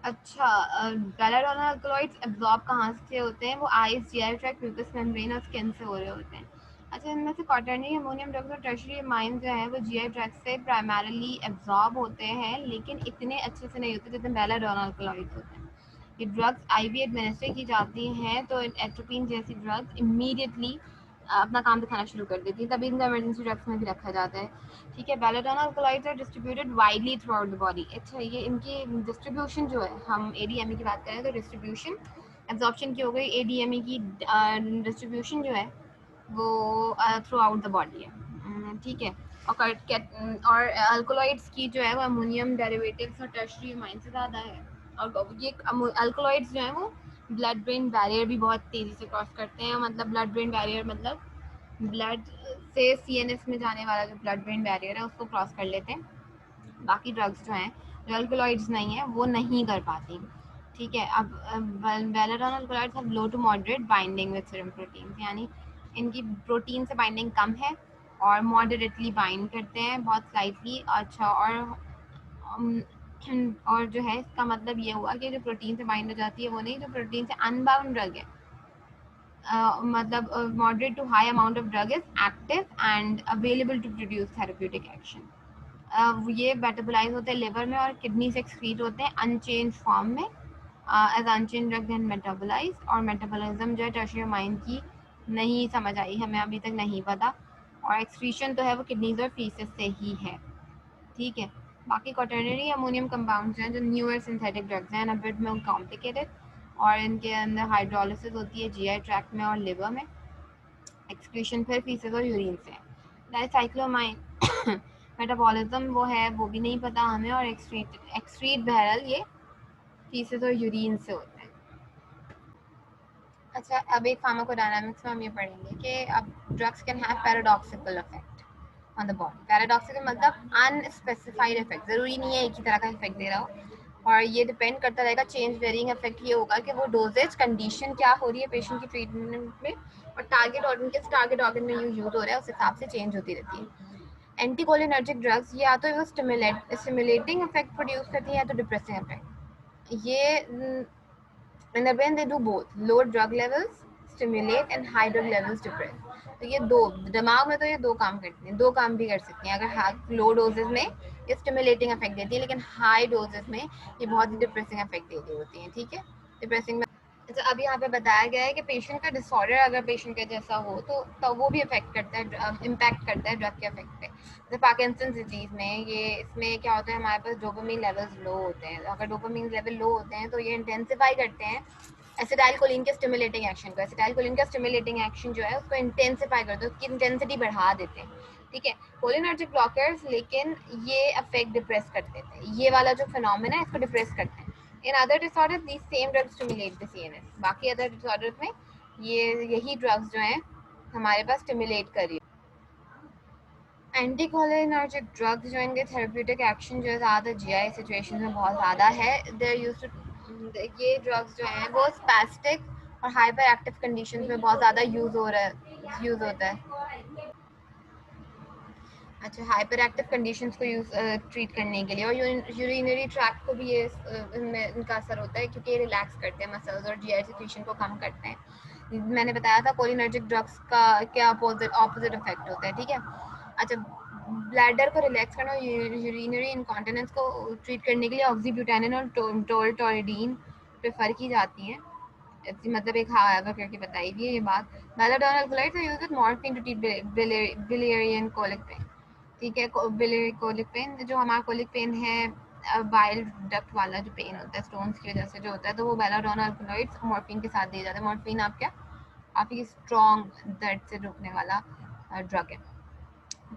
अच्छा, belladonna alkaloids absorb कहाँ से होते हैं? वो eyes, GI tract, mucous membrane और स्किन से हो रहे होते हैं। अच्छा, इनमें से क्वाटरनरी अमोनियम ड्रग्स और टर्शियरी अमाइन जो है वो जीआई ट्रैक्ट से प्राइमरली एब्जॉर्ब होते हैं, लेकिन इतने अच्छे से नहीं होते जितने बेलाडोना अल्कलॉइड्स होते हैं। ये ड्रग्स आईवी एडमिनिस्टर की जाती हैं तो एट्रोपिन जैसी ड्रग्स इमीडिएटली अपना काम दिखाना शुरू कर देती है, तभी इनको इमरजेंसी ड्रग्स में भी रखा जाता है। ठीक है, belladonna alkaloids are distributed widely throughout the body. अच्छा, ये इनकी डिस्ट्रीब्यूशन जो है, हम एडीएमई की बात करें तो डिस्ट्रीब्यूशन एब्जॉर्प्शन की हो गई, एडीएमई की डिस्ट्रीब्यूशन जो है वो थ्रू आउट द बॉडी है। ठीक है, और अल्कोलॉइड्स की जो है वो अमोनियम डेरिवेटिव्स और टर्शियरी अमाइन से ज़्यादा है। और ये अल्कोलॉइड्स जो है वो ब्लड ब्रेन बैरियर भी बहुत तेज़ी से क्रॉस करते हैं। मतलब ब्लड ब्रेन बैरियर मतलब ब्लड से सीएनएस में जाने वाला जो ब्लड ब्रेन बैरियर है उसको क्रॉस कर लेते हैं। बाकी ड्रग्स जो हैं, जो अल्कोलॉइड्स नहीं है, वो नहीं कर पाती। ठीक है, अब belladonna alkaloids have low to moderate binding with serum protein, यानी इनकी प्रोटीन से बाइंडिंग कम है और मॉडरेटली बाइंड करते हैं, बहुत स्लाइटली। अच्छा, अम, और जो है इसका मतलब ये हुआ कि जो प्रोटीन से बाइंड हो जाती है वो नहीं, जो प्रोटीन से अनबाउंड ड्रग है, मतलब moderate to high amount of drug is active and available to produce therapeutic action. ये मेटाबोलाइज होते हैं लिवर में और किडनी से एक्सक्रीट होते हैं अनचेंज फॉर्म में as unchange drug and metabolize. और मेटाबोलिज्म जो है टर्शियरी अमाइन की नहीं समझ आई, हमें अभी तक नहीं पता। और एक्सक्रीशन तो है वो किडनीज और फीसेस से ही है। ठीक है, बाकी क्वाटरनरी अमोनियम कंपाउंड्स हैं जो न्यूअर सिंथेटिक ड्रग्स हैं, बिट में कॉम्प्लिकेटेड, और इनके अंदर हाइड्रोलिसिस होती है जीआई ट्रैक्ट में और लिवर में। एक्सक्रीशन फिर फीसेस और यूरिन से है। डाइसाइक्लोमाइन मेटाबॉलिज्म वो है वो भी नहीं पता हमें, और एक्सक्रीट बहरहाल ये फीसेस और यूरिन से होता है। अच्छा, अब एक फार्माकोडायनामिक्स में हम ये पढ़ेंगे कि अब drugs can have paradoxical effect on the body. Paradoxical मतलब अनस्पेसिफाइड इफेक्ट, जरूरी नहीं है एक ही तरह का इफेक्ट दे रहा हो, और ये डिपेंड करता रहेगा, चेंज वेरिंग इफेक्ट ये होगा कि वो डोजेज कंडीशन क्या हो रही है पेशेंट की ट्रीटमेंट में, और टारगेट ऑर्गन किस टारगेट ऑर्गन में यूज हो रहा है उस हिसाब से चेंज होती रहती है। एंटीकोलिनर्जिक ड्रग्स या तो वो स्टिमुलेटिंग इफेक्ट प्रोड्यूस करती है या तो डिप्रेसिंग इफेक्ट। ये in the brain they do both, low drug levels stimulate and high drug levels depress। तो ये दो, दिमाग में तो ये दो काम करती हैं, दो काम भी कर सकती हैं। अगर लो डोजेज में ये स्टिमुलेटिंग इफेक्ट देती है, लेकिन हाई डोजेज में ये बहुत ही डिप्रेसिंग इफेक्ट दे रही होती हैं। ठीक है, डिप्रेसिंग में अच्छा, अब यहाँ पे बताया गया है कि पेशेंट का डिसऑर्डर अगर पेशेंट के जैसा हो तो वो भी इफेक्ट करता है, इम्पैक्ट करता है ड्रग के इफेक्ट पे। जैसे पार्किंसन डिजीज में ये, इसमें क्या होता है, हमारे पास डोपामिन लेवल्स लो होते हैं। अगर डोपामिन लेवल लो होते हैं तो ये इंटेंसिफाई करते हैं एसिटाइलकोलिन के स्टिमुलेटिंग एक्शन को। एसिटाइलकोलिन का स्टिमुलेटिंग एक्शन जो है उसको इंटेंसिफाई करते हैं, उसकी इंटेंसिटी बढ़ा देते हैं। ठीक है, कोलिनर्जिक ब्लॉकर्स लेकिन ये अफेक्ट डिप्रेस कर देते हैं, ये वाला जो फिनोमेना है इसको डिप्रेस करते हैं। In other disorders these same drugs stimulate the CNS. बाकी अदर डिसऑर्डर्स में यही ड्रग्स जो हैं हमारे पास स्टिमुलेट कर रही है। एंटीकोलिनर्जिक ड्रग्स जो इनके थेरेप्यूटिक एक्शन जो है ज़्यादा जीआई सिचुएशन में बहुत ज़्यादा है। देयर यूज्ड टू, ये ड्रग्स जो हैं वो स्पैस्टिक और हाइपर एक्टिव कंडीशन में बहुत ज़्यादा यूज़ होता है। अच्छा, हाइपर एक्टिव कंडीशंस को ट्रीट करने के लिए, और यूरिनरी ट्रैक्ट को भी ये इनमें इनका असर होता है क्योंकि ये रिलैक्स करते हैं मसल्स और जीआई सिक्रीशन को कम करते हैं। मैंने बताया था कोलिनर्जिक ड्रग्स का क्या ऑपोजिट इफेक्ट होता है। ठीक है, अच्छा, ब्लैडर को रिलैक्स करना और यूरिनरी इनकॉन्टिनेंस को ट्रीट करने के लिए ऑक्सीब्यूटेनिन और टोल्टोइडीन प्रेफर की जाती हैं। मतलब एक हाँ करके बताई गई है ये बात। Belladonna alkaloids are used with morphine to treat biliary colic pain. ठीक है, कोलिक पेन, जो हमारा कोलिक पेन है बाइल डक्ट वाला जो पेन होता है स्टोन्स की वजह से जो होता है, तो वो बेलाडोना अल्कलॉइड्स मॉर्फिन के साथ दिया जाता है। मॉर्फिन आप क्या काफ़ी स्ट्रॉन्ग दर्द से रोकने वाला ड्रग है।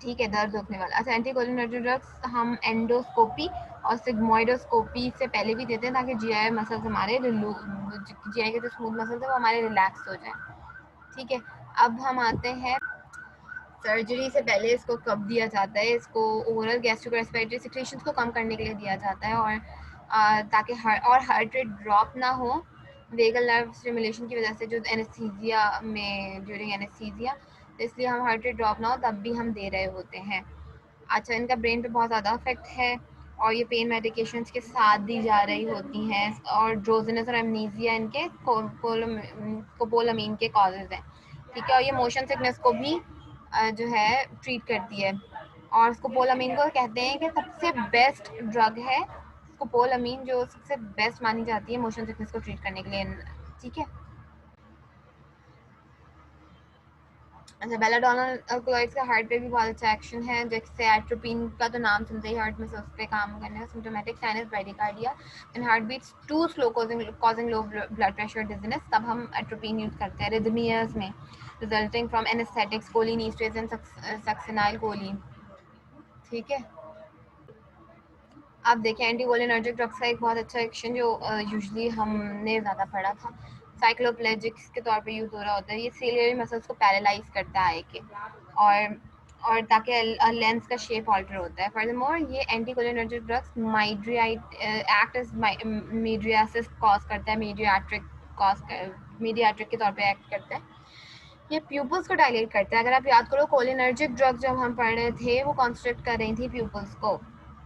ठीक है, दर्द रोकने वाला। अच्छा, एंटीकोलिनर्जिक ड्रग्स हम एंडोस्कोपी और सिग्मोइडोस्कोपी से पहले भी देते हैं ताकि जीआई मसल्स हमारे, जीआई के जो स्मूथ मसल्स है वो हमारे रिलैक्स हो जाए। ठीक है, अब हम आते हैं सर्जरी से पहले इसको कब दिया जाता है। इसको ओरल गैस्ट्रिक रेस्पिरेटरी सिक्रेशंस को कम करने के लिए दिया जाता है, और ताकि हार्ट रेट ड्रॉप ना हो वेगल नर्व स्टिमुलेशन की वजह से, जो एनेस्थीसिया में ड्यूरिंग एनेस्थीसिया, तो इसलिए हम हार्ट रेट ड्रॉप ना हो तब भी हम दे रहे होते हैं। अच्छा, इनका ब्रेन पे बहुत ज़्यादा इफेक्ट है और ये पेन मेडिकेशंस के साथ दी जा रही होती हैं, और ड्रोजनस और एमनीजिया इनके कोपोलामीन के कॉजेज हैं, ठीक है। और ये मोशन सिकनेस को भी जो है ट्रीट करती है, और स्कोपोलामीन को कहते हैं कि सबसे बेस्ट ड्रग है स्कोपोलामीन, जो सबसे बेस्ट मानी जाती है मोशन सिकनेस को ट्रीट करने के लिए, ठीक है। अच्छा, बेलाडोनल अल्कलॉइड्स का हार्ट पे भी बहुत अच्छा एक्शन है, जैसे एट्रोपिन का तो नाम सुनते ही हार्ट में से उस पर काम करने का symptomatic sinus bradycardia and heart beats too slow causing low blood pressure dizziness, तब हम एट्रोपिन यूज करते हैं रिदमियाज में resulting from anaesthetics cholinesterase and succinylcholine, ठीक है। अब देखें एंटीकोलिनर्जिक ड्रग्स का एक बहुत अच्छा एक्शन जो यूजुअली हमने ज़्यादा पढ़ा था, साइक्लोप्लेजिक्स के तौर पे यूज़ हो रहा होता है। ये सिलियरी मसल्स को पैरालाइज करता है कि और ताकि लेंस का शेप ऑल्टर होता है। फर्दरमोर ये anticholinergic drugs mydriatic act as mydriasis cause करता है, मीडियाट्रिक के तौर पे एक्ट करता है। ये प्यूपल्स को डायलेट करता है। अगर आप याद करो कोलिनर्जिक ड्रग जब हम पढ़ रहे थे वो कॉन्स्ट्रिक्ट कर रही थी प्यूपल्स को,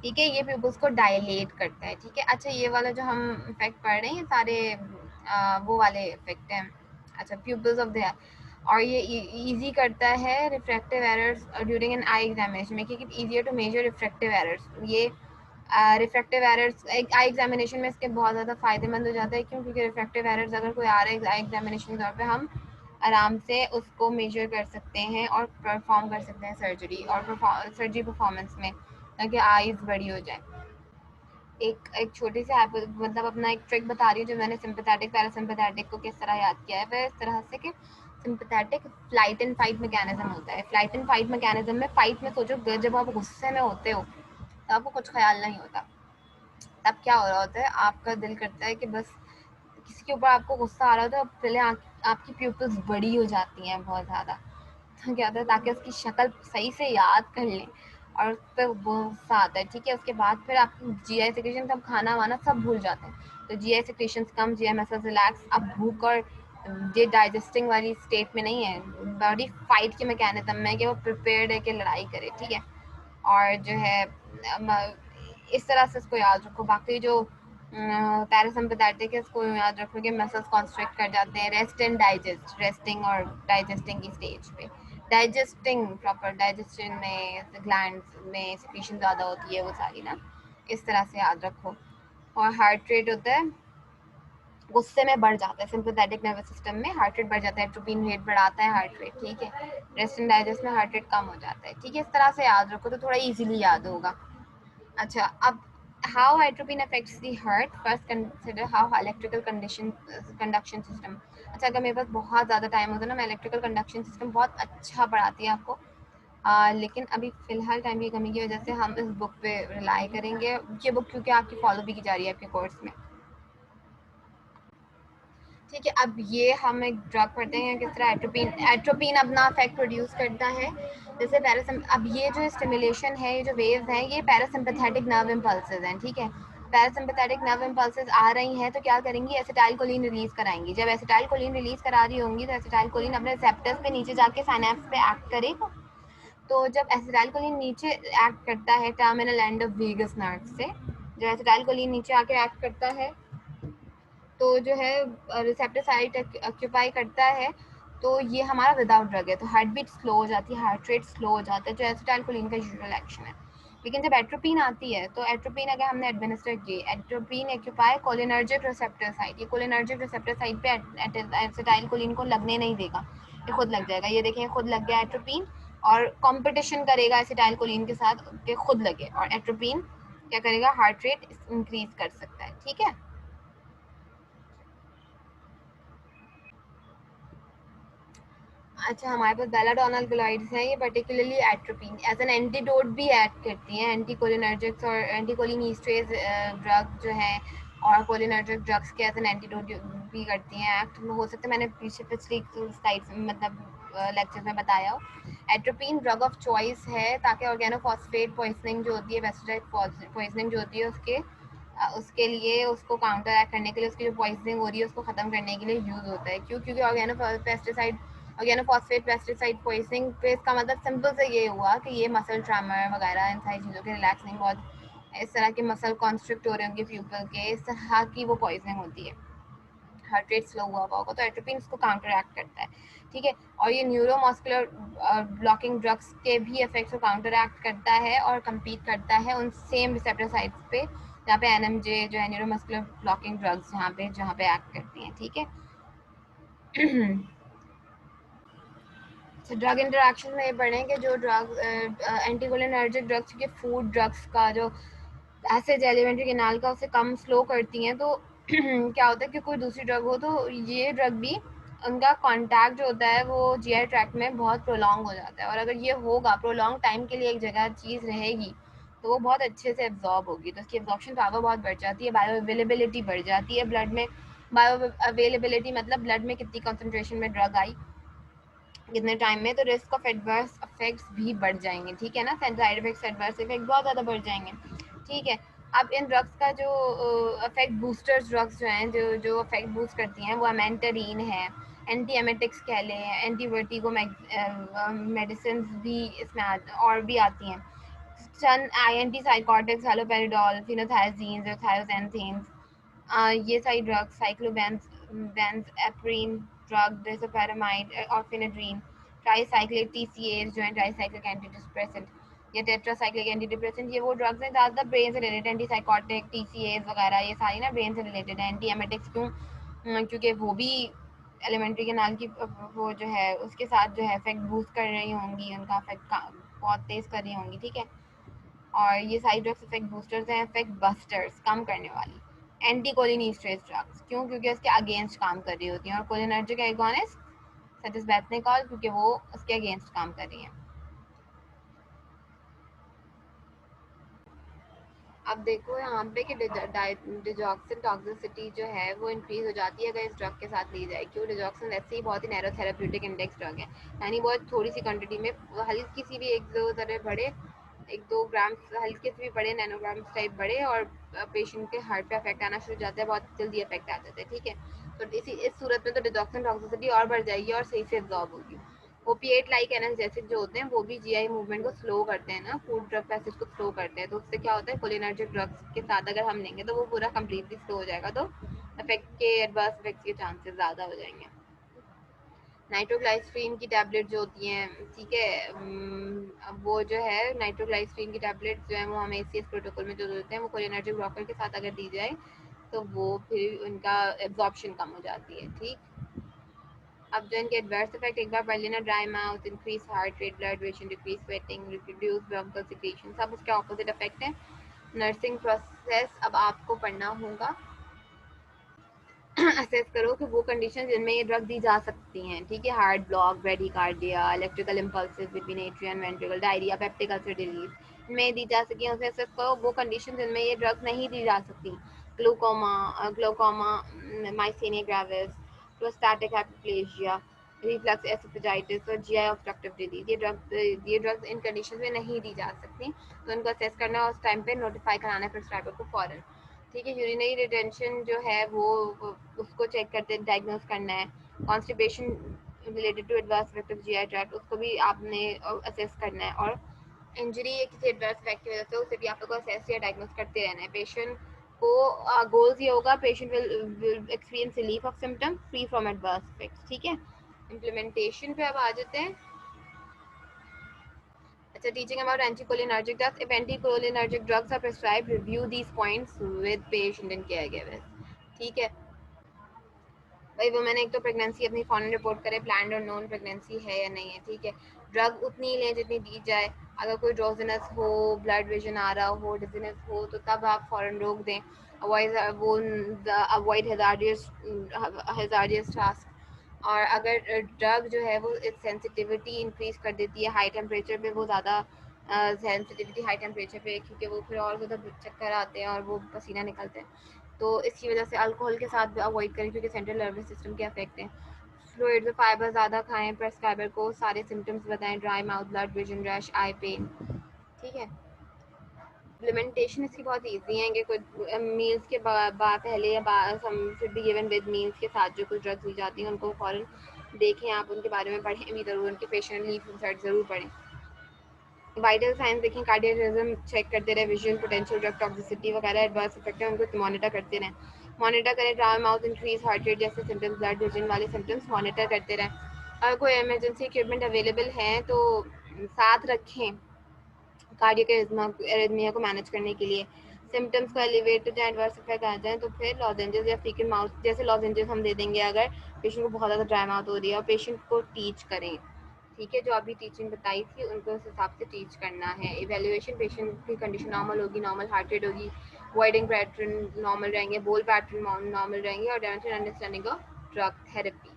ठीक है। ये प्यूपल्स को डायलेट करता है, ठीक है। अच्छा, ये वाला जो हम इफेक्ट पढ़ रहे हैं ये सारे वो वाले इफेक्ट हैं, अच्छा, प्यूपल्स ऑफ द, और ये इजी करता है refractive errors during an eye examination, making it easier to measure refractive errors. ये रिफ्रैक्टिव एरर्स आई एग्जामिनेशन में इसके बहुत ज़्यादा फायदेमंद हो जाता है, क्यों? क्योंकि रिफ्रैक्टिव एरर्स अगर कोई आ रहा है आई एग्जामिनेशन के तौर पे, हम आराम से उसको मेजर कर सकते हैं और परफॉर्म कर सकते हैं सर्जरी, और सर्जरी परफॉर्मेंस में, ताकि आईज बड़ी हो जाए। एक एक छोटी सी मतलब अपना एक ट्रिक बता रही हूँ जो मैंने सिंपैथेटिक पैरासिम्पैथेटिक को किस तरह याद किया है। वह इस तरह से कि sympathetic flight and fight mechanism होता है। फ्लाइट एंड फाइट मैकेनिज्म में फाइट में सोचो, जब आप गुस्से में होते हो तो आपको कुछ ख्याल नहीं होता, तब क्या हो रहा होता है, आपका दिल करता है कि बस किसी के ऊपर आपको गुस्सा आ रहा होता है, पहले आपकी प्यूपल्स बड़ी हो जाती हैं बहुत ज़्यादा, तो क्या होता है, ताकि उसकी शक्ल सही से याद कर लें, और उस पर गुस्सा आता है, ठीक है। उसके बाद फिर आप जी आई सिक्रेशन, सब खाना वाना सब भूल जाते हैं, तो जी आई सिक्रेशन कम, जी आई मसल्स रिलैक्स, अब भूख और ये डाइजेस्टिंग वाली स्टेट में नहीं है, बॉडी फाइट के मैकेनिज्म में कि वो प्रिपेयर्ड है कि लड़ाई करे, ठीक है। और जो है इस तरह से इसको याद रखो। बाकी जो पैरासिम्पैथेटिक है इसको याद रखो कि मसल्स कॉन्स्ट्रिक्ट कर जाते हैं, रेस्ट एंड डाइजेस्ट, रेस्टिंग और डाइजेस्टिंग की स्टेज पे, डाइजेस्टिंग प्रॉपर डाइजेशन में ग्लैंड्स में सिक्रीशन ज़्यादा होती है, वो सारी ना, इस तरह से याद रखो। और हार्ट रेट होता है, गुस्से में बढ़ जाता है, सिंपैथेटिक नर्वस सिस्टम में हार्ट रेट बढ़ जाता है, एट्रोपिन रेट बढ़ाता है हार्ट रेट, ठीक है। रेस्ट एंड डाइजेस्ट में हार्ट रेट कम हो जाता है, ठीक है। इस तरह से याद रखो तो थोड़ा इजीली याद होगा। अच्छा, अब how atropine affects the heart, first consider how electrical conduction system। अच्छा, अगर मेरे पास बहुत ज़्यादा टाइम होता है ना, मैं इलेक्ट्रिकल कंडक्शन सिस्टम बहुत अच्छा पढ़ाती है आपको, लेकिन अभी फ़िलहाल टाइम की कमी की वजह से हम इस बुक पे रिलाई करेंगे, ये बुक क्योंकि आपकी फॉलो भी की जा रही है आपके कोर्स में, ठीक है। अब ये हम एक ड्रग पढ़ते हैं किस तरह एट्रोपिन एट्रोपिन अपना इफेक्ट प्रोड्यूस करता है, जैसे अब ये जो स्टिमुलेशन है, ये जो वेव्स हैं, ये पैरासिम्पैथेटिक नर्व इम्पल्सेस हैं, ठीक है। पैरासिम्पैथेटिक नर्व इम्पल्सेस आ रही हैं तो क्या करेंगी, एसिटाइलकोलिन रिलीज कराएंगी। जब एसिटाइलकोलिन रिलीज करा रही होंगी तो एसिटाइलकोलिन अपने रिसेप्टर्स पे नीचे जाके साइनेप्स पे एक्ट करेगा। तो जब एसिटाइलकोलिन नीचे एक्ट करता है terminal end of vagus nerve से, जब एसिटाइलकोलिन नीचे आके एक्ट करता है तो जो है रिसेप्टर साइट ऑक्यूपाई करता है, तो ये हमारा विदाउट ड्रग है, तो हार्ट बीट स्लो हो जाती है, हार्ट रेट स्लो हो जाता है, जो एसिटाइलकोलिन का यूजुअल एक्शन है। लेकिन जब एट्रोपिन आती है तो एट्रोपिन अगर हमने एडमिनिस्टर की, atropine occupy cholinergic receptor site, ये कोलिनर्जिक रिसेप्टर साइट पे एसिटाइलकोलिन को लगने नहीं देगा, ये खुद लग जाएगा। ये देखें, खुद लग गया एट्रोपिन, और कंपटीशन करेगा एसिटाइलकोलिन के साथ कि खुद लगे, और एट्रोपिन क्या करेगा, हार्ट रेट इंक्रीज कर सकता है, ठीक है। अच्छा, हमारे पास बेलाडोनल ग्लाइड्स हैं, ये particularly atropine as an antidote भी एक्ट करती हैं, एंटीकोलिनर्जिक्स और एंटीकोलिनेस्टरेज ड्रग जो हैं, और कोलिनर्जिक ड्रग्स के एज एन एंटीडोट भी करती हैं एक्ट। हो सकता है मैंने पीछे पिछली स्लाइड्स मतलब लेक्चर्स में बताया हो। एट्रोपिन ड्रग ऑफ चॉइस है ताकि ऑर्गेनोफॉस्फेट पॉइजनिंग जो होती है, पेस्टिसाइड पॉइजनिंग जो होती है, उसके लिए, उसको काउंटर एक्ट करने के लिए, उसकी जो पॉइजनिंग हो रही है उसको ख़त्म करने के लिए यूज़ होता है। क्यों? क्योंकि ऑर्गेनोफॉस्फेट पेस्टिसाइड पॉइजनिंग पे इसका मतलब सिंपल से ये हुआ कि ये मसल ट्रैमर वगैरह इन सारी चीज़ों के रिलैक्सिंग बहुत इस तरह के मसल कॉन्स्ट्रिक्ट हो रहे होंगे प्यूपल के, इस तरह की वो पॉइजनिंग होती है। हार्ट रेट स्लो हुआ होगा तो एट्रोपिन इसको काउंटर एक्ट करता है, ठीक है। और ये न्यूरोमस्कुलर ब्लॉकिंग ड्रग्स के भी इफेक्ट्स को काउंटर एक्ट करता है और कम्पीट करता है उन सेम रिसेप्टर साइट्स पे जहाँ पे एनएमजे जो है न्यूरोमस्कुलर ब्लॉकिंग ड्रग्स जहाँ पे एक्ट करती हैं, ठीक है। ड्रग इंटरेक्शन में ये पढ़ें कि जो ड्रग एंटीकोलिनर्जिक ड्रग्स के फूड ड्रग्स का जो एसिड एलिमेंट्री केनाल का उसे कम स्लो करती हैं, तो क्या होता है कि कोई दूसरी ड्रग हो तो ये ड्रग भी उनका कांटेक्ट जो होता है वो जीआई ट्रैक्ट में बहुत प्रोलॉन्ग हो जाता है, और अगर ये होगा प्रोलॉन्ग टाइम के लिए एक जगह चीज़ रहेगी तो वो बहुत अच्छे से एब्जॉर्ब होगी, तो उसकी एब्जॉर्प्शन पावर बहुत बढ़ जाती है, बायो अवेलेबिलिटी बढ़ जाती है ब्लड में। बायो अवेलेबिलिटी मतलब ब्लड में कितनी कॉन्सेंट्रेशन में ड्रग आई कितने टाइम में, तो रिस्क ऑफ एडवर्स इफेक्ट्स भी बढ़ जाएंगे, ठीक है ना। साइड इफेक्ट्स एडवर्स इफेक्ट बहुत ज़्यादा बढ़ जाएंगे, ठीक है। अब इन ड्रग्स का जो इफेक्ट बूस्टर्स ड्रग्स जो हैं जो जो इफेक्ट बूस्ट करती हैं वो अमेंटरीन है, एंटी एमेटिक्स कह लें, एंटी वर्टिगो मेडिसिन भी इसमें और भी आती हैं। सन एंटी साइकोटिक्स हेलोपेरिडोल, फिनोथाइजीन, थायोजेंथीन्स, ये सारी ड्रग्स साइक्लोबेंजएप्रीन ड्रग, डिसोपेरामाइड और फिनेड्रीन, ट्राईसाइक्लिक टीसीएस जो है ट्राईसाइक्लिक एंटी डिप्रेसेंट या टेट्रासाइक्लिक एंटी डिप्रेसेंट, ये वो ड्रग्स हैं ज़्यादा ब्रेन से रिलेटेड। एंटीसाइकोटिक टीसीएस वगैरह ये सारी ना ब्रेन से रिलेटेड है। एंटी एमेटिक्स क्यों? क्योंकि वो भी एलिमेंट्री केनाल की वो जो है उसके साथ जो है इफेक्ट बूस्ट कर रही होंगी, उनका इफेक्ट बहुत तेज़ कर रही होंगी, ठीक है। और ये सारी ड्रग्स इफेक्ट बूस्टर्स हैं, इफेक्ट बस्टर्स कम करने वाली। एंटी कोलिनिस्टेरॉइड ड्रग्स क्यों? क्योंकि उसके अगेंस्ट काम कर रही होती हैं, और कोलिनर्जिक एगोनिस्ट सच इज बेथनिकॉल क्योंकि वो उसके अगेंस्ट काम कर रही हैं। अब देखो यहाँ पे कि डिजॉक्सिन टॉक्सिसिटी जो है वो इंक्रीज हो जाती है अगर इस ड्रग के साथ ली जाए। क्यों? डिजॉक्सिन वैसे ही बहुत ही नैरो थेराप्यूटिक इंडेक्स ड्रग है, यानी बहुत थोड़ी सी क्वांटिटी में हल्की सी भी एक दो तरह बढ़े, एक दो ग्राम हल्के से भी बड़े नैनोग्राम टाइप बढ़े और पेशेंट के हार्ट पे अफेक्ट आना शुरू हो जाता है, बहुत जल्दी अफेक्ट आ जाता है, ठीक है। तो इस सूरत में तो डिजॉक्सिन टॉक्सिसिटी और बढ़ जाएगी और सही से एब्जॉर्ब होगी। ओपिएट लाइक एनाल्जेसिक जो होते हैं वो भी जीआई मूवमेंट को स्लो करते हैं ना, फूड ड्रग पैसेज को स्लो करते हैं, तो उससे क्या होता है कोलिनर्जिक ड्रग्स के साथ अगर हम लेंगे तो वो पूरा कम्प्लीटली स्लो हो जाएगा, तो इफेक्ट के एडवर्स इफेक्ट्स के चांसेस ज़्यादा हो जाएंगे। नाइट्रोग्लाइसरीन की टैबलेट जो होती हैं, ठीक है, अब वो जो है नाइट्रोग्लाइसरीन की टैबलेट जो है वो हमें एसीएस प्रोटोकॉल में जो देते हैं वो कोलिनर्जिक ब्लॉकर के साथ अगर दी जाए तो वो फिर उनका एब्जॉर्प्शन कम हो जाती है, ठीक। अब जो इनके एडवर्स इफेक्ट एक बार पढ़ लेना, dry mouth, increase heart rate, blood pressure, decrease sweating, reduce bronchial secretion, सब उसके ऑपोजिट इफेक्ट हैं। नर्सिंग प्रोसेस अब आपको पढ़ना होगा। असेस करो कि वो कंडीशन जिनमें ये ड्रग दी जा सकती हैं, ठीक है। Heart block, bradycardia, electrical impulses between atrium ventricle, diarrhoea, peptic ulcer disease, इनमें दी जा सकी उसे असेस करो। वो कंडीशन जिनमें ये ड्रग नहीं दी जा सकती, glaucoma, myasthenia gravis, prostatic hyperplasia, reflux oesophagitis और जीआई ऑब्स्ट्रक्टिव डिजीज, ये ड्रग्स इन कंडीशन में नहीं दी जा सकती, तो उनको असेस करना और उस टाइम पे नोटिफाई कराना है प्रिस्क्राइबर को फॉरन, ठीक है। यूरिनरी रिटेंशन जो है वो उसको चेक करते डायग्नोस करना है। Constipation related to adverse effect of GI tract उसको भी आपने असेस करना है, और इंजरी या किसी एडवर्स इफेक्ट की वजह से उसे भी आप लोग को असेस या डायग्नोस करते रहना है। पेशेंट को गोल्स ये होगा patient will experience relief of symptom free from adverse effects, ठीक है। इम्प्लीमेंटेशन पे अब आ जाते हैं। अच्छा, teaching about anticholinergic drugs. If anticholinergic drugs are prescribed, review these points with patient and caregivers. ठीक है भाई, वो मैंने एक तो प्रेगनेंसी अपनी फॉरन रिपोर्ट करे, प्लान्ड और नॉन प्रेगनेंसी है या नहीं है, ठीक है। ड्रग उतनी ही लें जितनी दी जाए। अगर कोई ड्रोजिनस हो, ब्लड विजन आ रहा हो, डिजीनेस हो तो तब आप फॉरन रोक दें। Avoid hazardous task. और अगर ड्रग जो है वो सेंसिटिविटी इंक्रीज कर देती है हाई टेम्परेचर पे, वो ज़्यादा सेंसिटिविटी हाई टेम्परेचर पे, क्योंकि वो फिर और ज़्यादा चक्कर आते हैं और वो पसीना निकलते हैं, तो इसकी वजह से अल्कोहल के साथ भी अवॉइड करें क्योंकि सेंट्रल नर्वस सिस्टम के अफेक्ट हैं। फ्लूइड्स और फाइबर ज़्यादा खाएं। प्रेस्क्राइबर को सारे सिम्टम्स बताएं, dry mouth, blood vision, rash, eye pain, ठीक है। इम्प्लीमेंटेशन इसकी बहुत ईजी है कि कुछ मील्स के पहले या should be given with meals के साथ जो कुछ ड्रग्स दी जाती हैं उनको फ़ौरन देखें, आप उनके बारे में पढ़ें भी ज़रूर, उनके पेशेंट लीव इंसर्ट ज़रूर पढ़ें। वाइटल साइंस देखें, कार्डियलिज्म चेक करते रहे, विजन, पोटेंशियल ड्रग टॉक्सिसिटी वगैरह एडवर्स इफेक्ट है उनको मॉनिटर करते रहें। मॉनिटर करें dry mouth, increase heart rate जैसे सिम्टम्स, ब्लड विजन वाले सिम्टम्स मॉनिटर करते रहें। अगर कोई इमरजेंसी इक्विपमेंट अवेलेबल है तो साथ रखें कार्डियक एरिथमिया को मैनेज करने के लिए। सिम्टम्स को एलिवेट हो जाए, एडवर्स इफेक्ट आ जाए तो फिर लॉजेंजेस या फीकल माउथ जैसे लॉजेंजेस हम दे देंगे अगर पेशेंट को बहुत ज़्यादा ड्राई माउथ हो रही है, और पेशेंट को टीच करें। ठीक है, जो अभी टीचिंग बताई थी उनको उस हिसाब से टीच करना है। इवेल्युएशन, पेशेंट की कंडीशन नॉर्मल होगी, नॉर्मल हार्ट रेट होगी, वाइडिंग पैटर्न नॉर्मल रहेंगे, बोल पैटर्न नॉर्मल रहेंगे, और demonstrate understanding of drug therapy.